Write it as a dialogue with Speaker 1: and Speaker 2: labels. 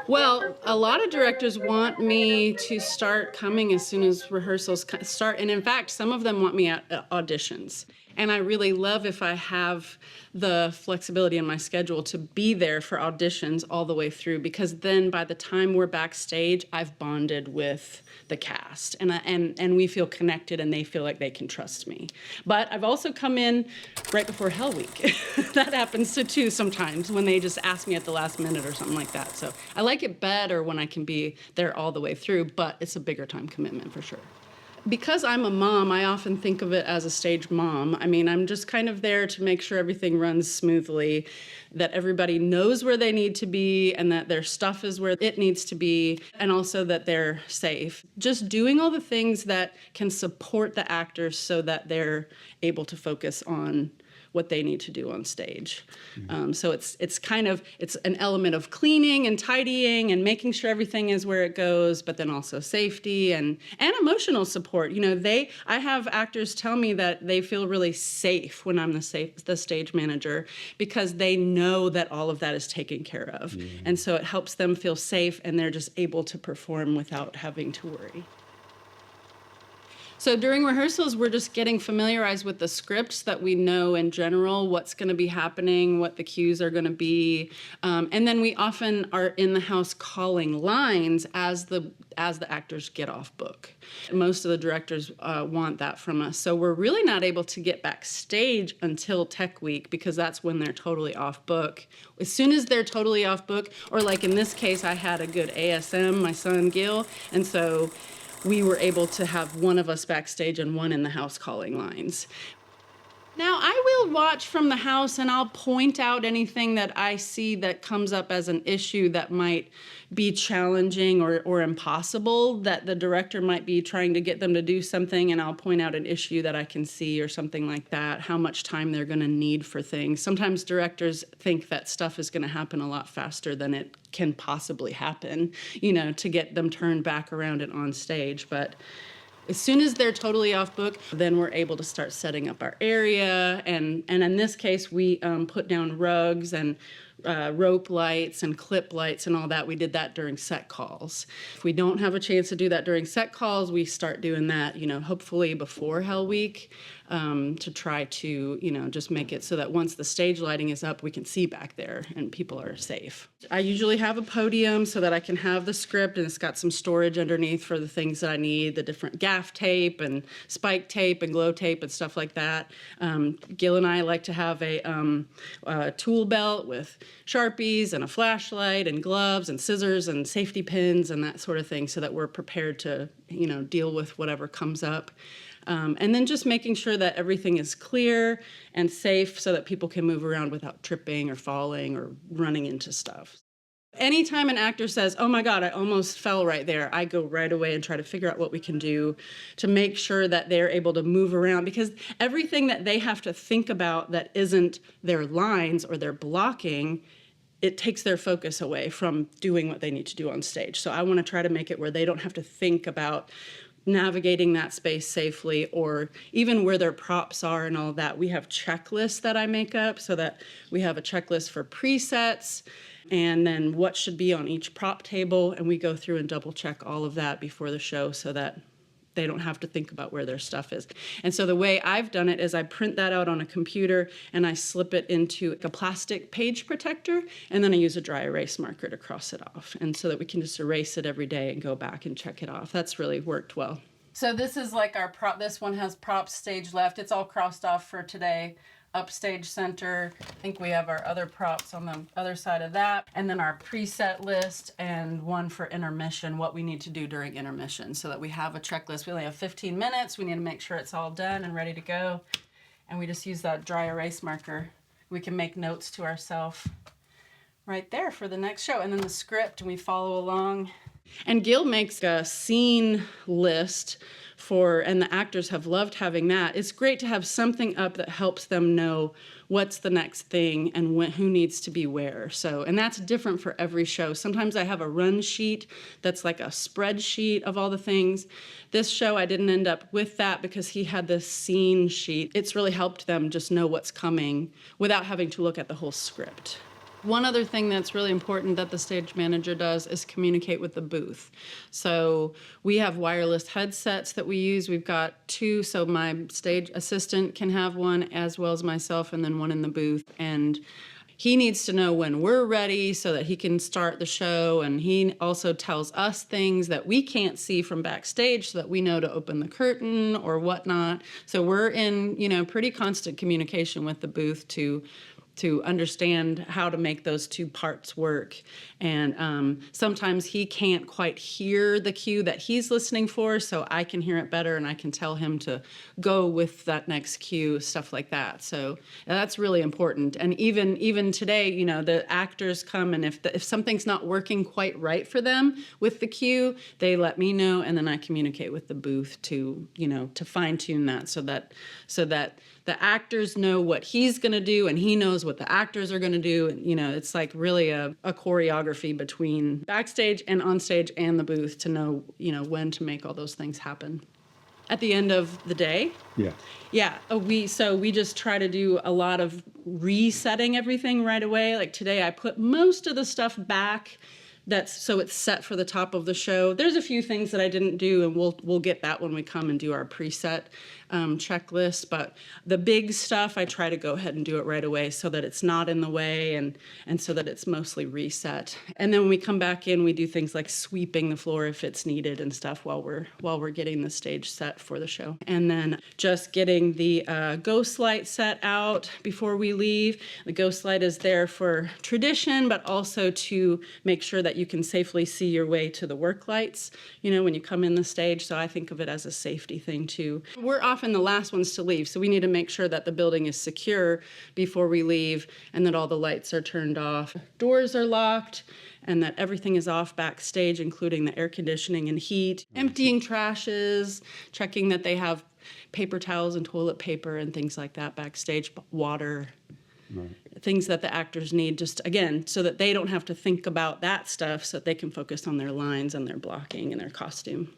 Speaker 1: Well, a lot of directors want me to start coming as soon as rehearsals start. And in fact, some of them want me at auditions. And I really love if I have the flexibility in my schedule to be there for auditions all the way through, because then by the time we're backstage, I've bonded with the cast and we feel connected and they feel like they can trust me. But I've also come in right before Hell Week. That happens too sometimes when they just ask me at the last minute or something like that. So I like it better when I can be there all the way through, but it's a bigger time commitment for sure. Because I'm a mom, I often think of it as a stage mom. I mean, I'm just kind of there to make sure everything runs smoothly, that everybody knows where they need to be, and that their stuff is where it needs to be, and also that they're safe. Just doing all the things that can support the actors so that they're able to focus on what they need to do on stage. So it's an element of cleaning and tidying and making sure everything is where it goes, but then also safety and emotional support. You know, I have actors tell me that they feel really safe when I'm the stage manager, because they know that all of that is taken care of. And so it helps them feel safe and they're just able to perform without having to worry. So during rehearsals, we're just getting familiarized with the scripts, that we know in general what's going to be happening, what the cues are going to be. And then we often are in the house calling lines as the actors get off book. Most of the directors want that from us. So we're really not able to get backstage until Tech Week, because that's when they're totally off book. As soon as they're totally off book, or like in this case, I had a good ASM, my son Gil, and so we were able to have one of us backstage and one in the house calling lines. Now, I will watch from the house and I'll point out anything that I see that comes up as an issue that might be challenging or impossible, that the director might be trying to get them to do something, and I'll point out an issue that I can see or something like that, how much time they're going to need for things. Sometimes directors think that stuff is going to happen a lot faster than it can possibly happen, you know, to get them turned back around and on stage. But as soon as they're totally off book, then we're able to start setting up our area. And in this case, we put down rugs and rope lights and clip lights and all that. We did that during set calls. If we don't have a chance to do that during set calls, we start doing that, you know, hopefully before Hell Week, to try to, you know, just make it so that once the stage lighting is up, we can see back there and people are safe. I usually have a podium so that I can have the script, and it's got some storage underneath for the things that I need, the different gaff tape and spike tape and glow tape and stuff like that. Gil and I like to have a tool belt with Sharpies and a flashlight and gloves and scissors and safety pins and that sort of thing, so that we're prepared to, you know, deal with whatever comes up. And then just making sure that everything is clear and safe so that people can move around without tripping or falling or running into stuff. Anytime an actor says, "Oh my God, I almost fell right there," I go right away and try to figure out what we can do to make sure that they're able to move around, because everything that they have to think about that isn't their lines or their blocking, it takes their focus away from doing what they need to do on stage. So I want to try to make it where they don't have to think about navigating that space safely, or even where their props are and all of that. We have checklists that I make up, so that we have a checklist for presets and then what should be on each prop table, and we go through and double check all of that before the show so that they don't have to think about where their stuff is. And so the way I've done it is I print that out on a computer and I slip it into a plastic page protector, and then I use a dry erase marker to cross it off, and so that we can just erase it every day and go back and check it off. That's really worked well. So this is like our prop. This one has prop stage left. It's all crossed off for today. Upstage center. I think we have our other props on the other side of that. And then our preset list and one for intermission, what we need to do during intermission, so that we have a checklist. We only have 15 minutes. We need to make sure it's all done and ready to go. And we just use that dry erase marker. We can make notes to ourselves right there for the next show. And then the script, and we follow along. And Gil makes a scene list and the actors have loved having that. It's great to have something up that helps them know what's the next thing and who needs to be where. So, and that's different for every show. Sometimes I have a run sheet that's like a spreadsheet of all the things. This show, I didn't end up with that because he had this scene sheet. It's really helped them just know what's coming without having to look at the whole script. One other thing that's really important that the stage manager does is communicate with the booth. So we have wireless headsets that we use. We've got 2, so my stage assistant can have one as well as myself, and then one in the booth. And he needs to know when we're ready so that he can start the show. And he also tells us things that we can't see from backstage so that we know to open the curtain or whatnot. So we're in, pretty constant communication with the booth to understand how to make those 2 parts work. And sometimes he can't quite hear the cue that he's listening for, so I can hear it better and I can tell him to go with that next cue, stuff like that. So that's really important. And even today, the actors come, and if something's not working quite right for them with the cue, they let me know, and then I communicate with the booth to fine tune that so that the actors know what he's going to do and he knows what the actors are going to do. And, it's like really a choreography between backstage and on stage and the booth to know, when to make all those things happen. At the end of the day? Yeah, we just try to do a lot of resetting everything right away. Like today I put most of the stuff back so it's set for the top of the show. There's a few things that I didn't do, and we'll get that when we come and do our preset checklist. But the big stuff, I try to go ahead and do it right away so that it's not in the way and so that it's mostly reset. And then when we come back in, we do things like sweeping the floor if it's needed and stuff while we're getting the stage set for the show. And then just getting the ghost light set out before we leave. The ghost light is there for tradition, but also to make sure that you can safely see your way to the work lights, when you come in the stage. So I think of it as a safety thing too. We're often the last ones to leave, so we need to make sure that the building is secure before we leave and that all the lights are turned off, doors are locked, and that everything is off backstage, including the air conditioning and heat, emptying trashes, checking that they have paper towels and toilet paper and things like that backstage, water. Right. Things that the actors need, just again, so that they don't have to think about that stuff, so that they can focus on their lines and their blocking and their costume.